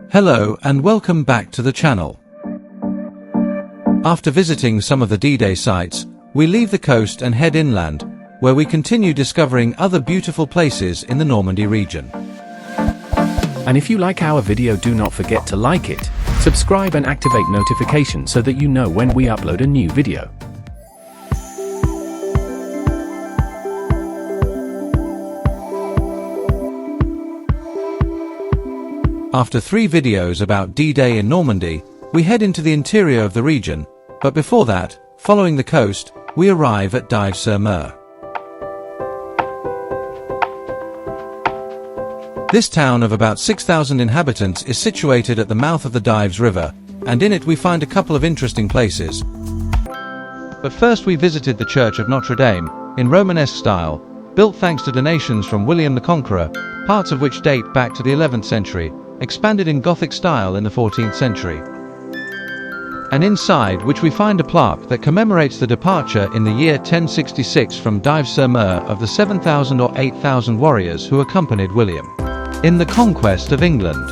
Hello and welcome back to the channel. After visiting some of the D-Day sites, we leave the coast and head inland, where we continue discovering other beautiful places in the Normandy region. And if you like our video, do not forget to like it, subscribe and activate notifications so that you know when we upload a new video. After 3 videos about D-Day in Normandy, we head into the interior of the region, but before that, following the coast, we arrive at Dives-sur-Mer. This town of about 6,000 inhabitants is situated at the mouth of the Dives River, and in it we find a couple of interesting places. But first we visited the Church of Notre-Dame, in Romanesque style, built thanks to donations from William the Conqueror, parts of which date back to the 11th century, expanded in Gothic style in the 14th century. And inside which we find a plaque that commemorates the departure in the year 1066 from Dives-sur-Mer of the 7,000 or 8,000 warriors who accompanied William in the conquest of England.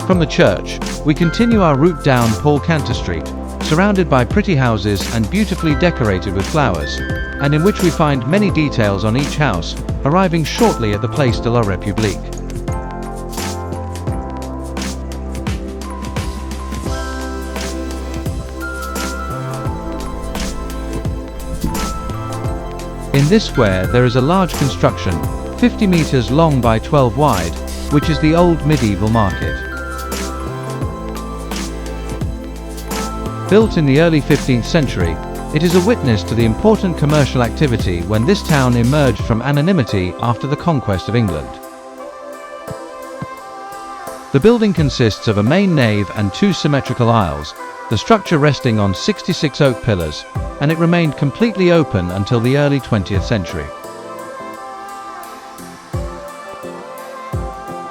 From the church, we continue our route down Paul Canta Street, surrounded by pretty houses and beautifully decorated with flowers, and in which we find many details on each house, arriving shortly at the Place de la République. In this square there is a large construction, 50 meters long by 12 wide, which is the old medieval market. Built in the early 15th century, it is a witness to the important commercial activity when this town emerged from anonymity after the conquest of England. The building consists of a main nave and 2 symmetrical aisles, the structure resting on 66 oak pillars, and it remained completely open until the early 20th century.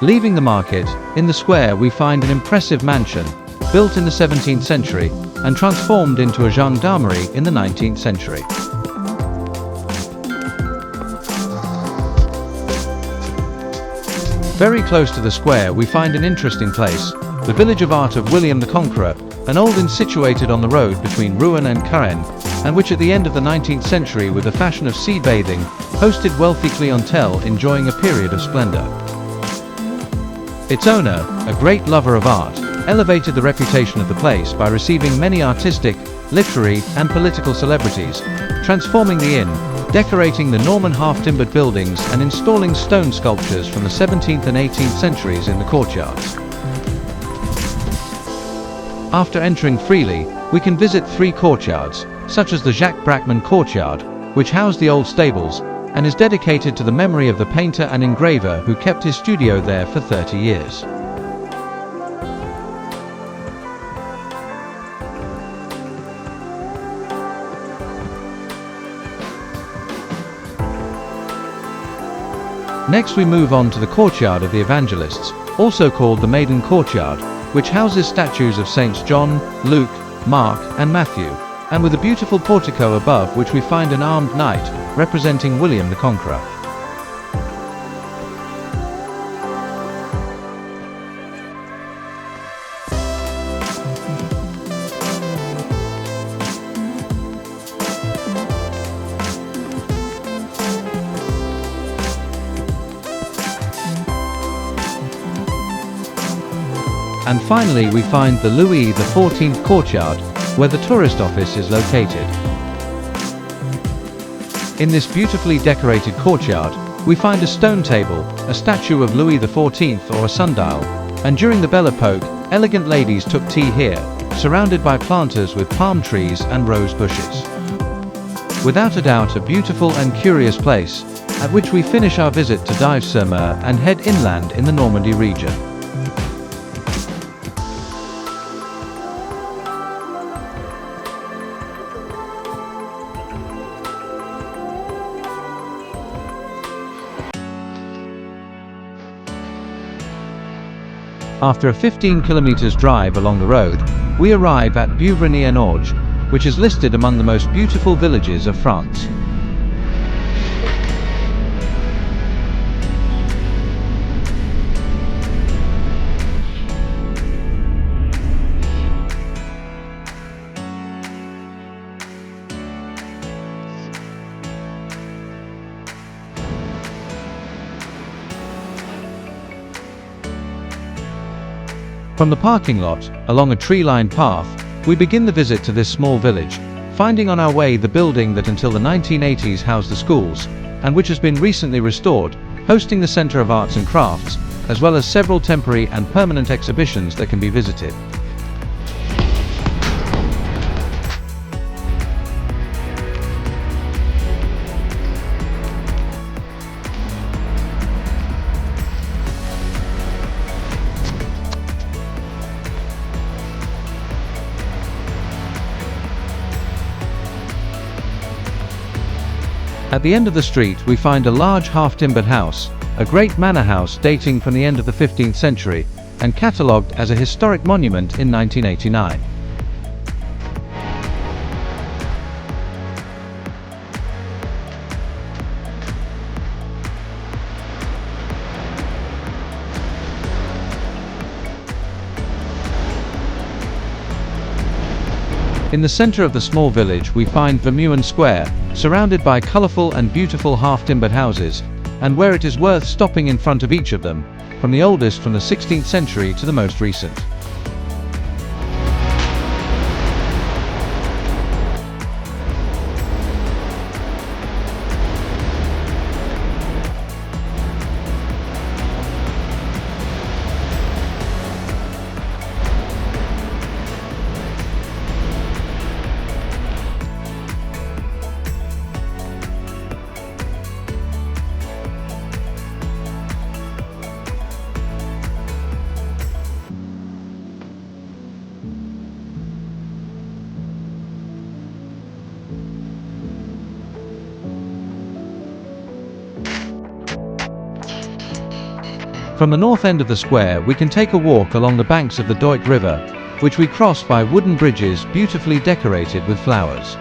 Leaving the market, in the square we find an impressive mansion, built in the 17th century, and transformed into a gendarmerie in the 19th century. Very close to the square we find an interesting place, the village of art of William the Conqueror, an old inn situated on the road between Rouen and Caen, and which at the end of the 19th century, with the fashion of sea bathing, hosted wealthy clientele enjoying a period of splendor. Its owner, a great lover of art, elevated the reputation of the place by receiving many artistic, literary, and political celebrities, transforming the inn, decorating the Norman half-timbered buildings and installing stone sculptures from the 17th and 18th centuries in the courtyards. After entering freely, we can visit 3 courtyards, such as the Jacques Bracman courtyard, which housed the old stables, and is dedicated to the memory of the painter and engraver who kept his studio there for 30 years. Next we move on to the courtyard of the Evangelists, also called the Maiden Courtyard, which houses statues of Saints John, Luke, Mark, and Matthew, and with a beautiful portico above which we find an armed knight, representing William the Conqueror. And finally we find the Louis XIV courtyard, where the tourist office is located. In this beautifully decorated courtyard, we find a stone table, a statue of Louis XIV or a sundial, and during the Belle Epoque, elegant ladies took tea here, surrounded by planters with palm trees and rose bushes. Without a doubt a beautiful and curious place, at which we finish our visit to Dives-sur-Mer and head inland in the Normandy region. After a 15 kilometers drive along the road, we arrive at Beuvron-en-Auge, which is listed among the most beautiful villages of France. From the parking lot, along a tree-lined path, we begin the visit to this small village, finding on our way the building that until the 1980s housed the schools, and which has been recently restored, hosting the Centre of Arts and Crafts, as well as several temporary and permanent exhibitions that can be visited. At the end of the street we find a large half-timbered house, a great manor house dating from the end of the 15th century, and catalogued as a historic monument in 1989. In the centre of the small village we find Beuvron Square, surrounded by colourful and beautiful half-timbered houses, and where it is worth stopping in front of each of them, from the oldest from the 16th century to the most recent. From the north end of the square we can take a walk along the banks of the Doit River, which we cross by wooden bridges beautifully decorated with flowers.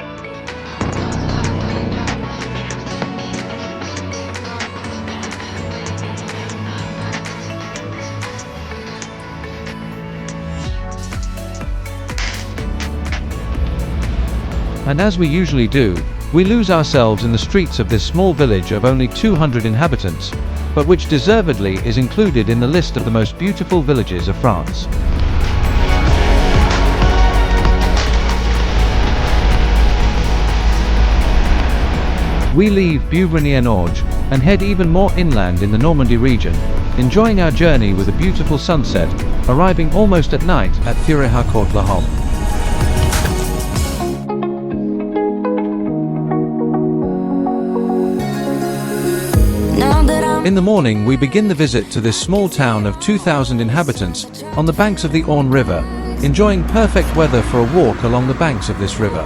And as we usually do, we lose ourselves in the streets of this small village of only 200 inhabitants, but which deservedly is included in the list of the most beautiful villages of France. We leave Beuvron-en-Auge and head even more inland in the Normandy region, enjoying our journey with a beautiful sunset, arriving almost at night at Thury-Harcourt-le-Hom. In the morning we begin the visit to this small town of 2,000 inhabitants on the banks of the Orne River, enjoying perfect weather for a walk along the banks of this river.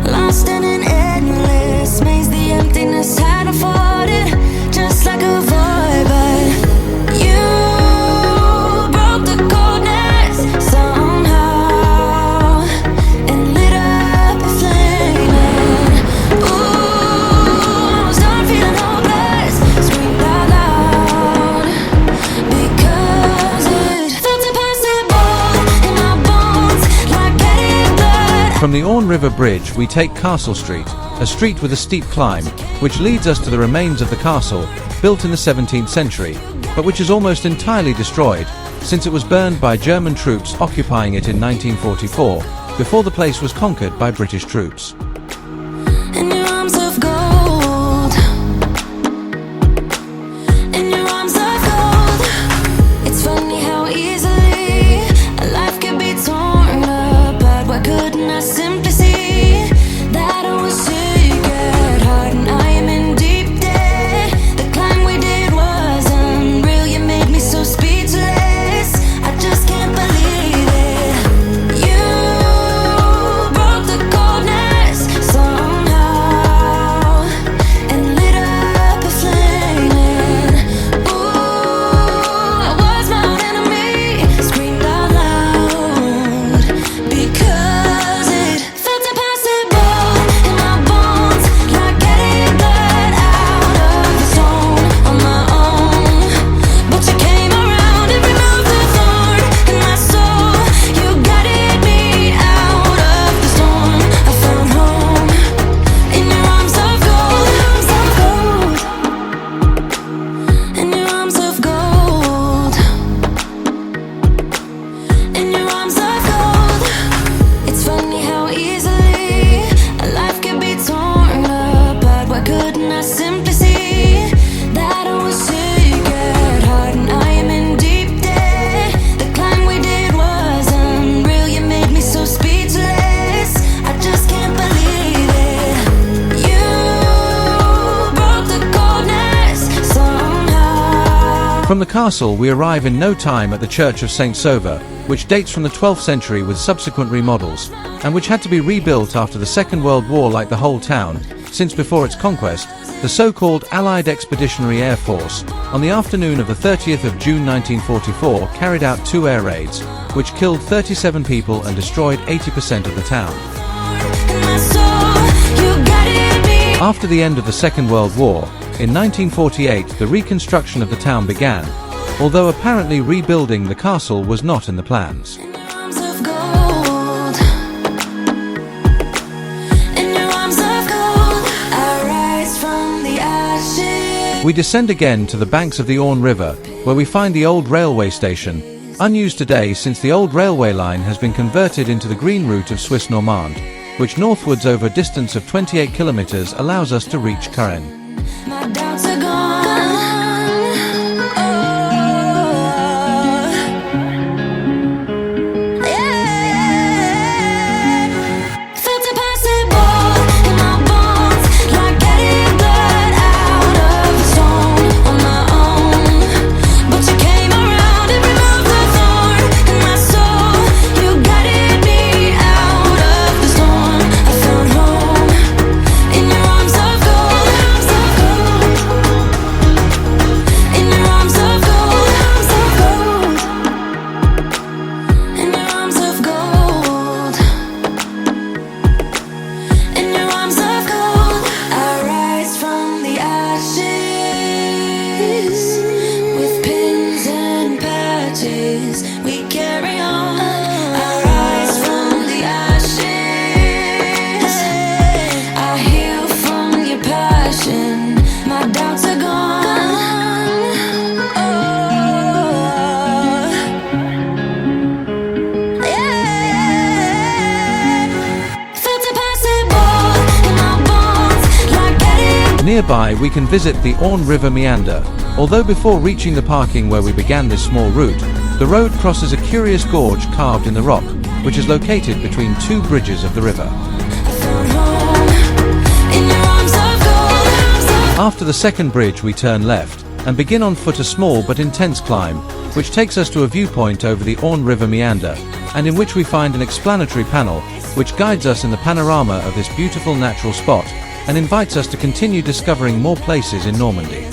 Lost in an endless maze, the emptiness had afforded, just like a void, but you broke the coldness somehow and lit up a flame. Ooh, I was done feeling hopeless, screamed out loud because it felt impossible in my bones, like getting blood. From the Orne River Bridge we take Castle Street, a street with a steep climb, which leads us to the remains of the castle, built in the 17th century, but which is almost entirely destroyed, since it was burned by German troops occupying it in 1944, before the place was conquered by British troops. In your arms of gold, in your arms of gold. It's funny how easily a life can be torn apart. Why couldn't I simply see that I was sick at heart and I am in deep debt? The climb we did was unreal. You made me so speechless. I just can't believe it. You broke the coldness From the castle we arrive in no time at the Church of St. Sauveur, which dates from the 12th century with subsequent remodels, and which had to be rebuilt after the Second World War like the whole town, since before its conquest, the so-called Allied Expeditionary Air Force, on the afternoon of the 30th of June 1944 carried out 2 air raids, which killed 37 people and destroyed 80% of the town. After the end of the Second World War, in 1948 the reconstruction of the town began, although apparently rebuilding the castle was not in the plans. We descend again to the banks of the Orne River, where we find the old railway station, unused today since the old railway line has been converted into the green route of Swiss Normandy, which northwards over a distance of 28 kilometers allows us to reach Caen. My doubts are gone. Felt impossible in my bones, like getting blood out of a stone on my own. But you came around and removed the thorn in my soul. You guided me out of the storm. I found home in your arms of gold. In your arms of gold. In your arms of gold. In your arms of gold. I rise from the ashes with pins and patches. We carry on. I rise from the ashes. I heal from your passion. My doubts are gone. Felt impossible in my bones, like getting. Nearby we can visit the Orne River meander, although before reaching the parking where we began this small route, the road crosses a curious gorge carved in the rock, which is located between 2 bridges of the river. Found home in your arms of gold. After the second bridge we turn left, and begin on foot a small but intense climb, which takes us to a viewpoint over the Orne River meander, and in which we find an explanatory panel, which guides us in the panorama of this beautiful natural spot, and invites us to continue discovering more places in Normandy.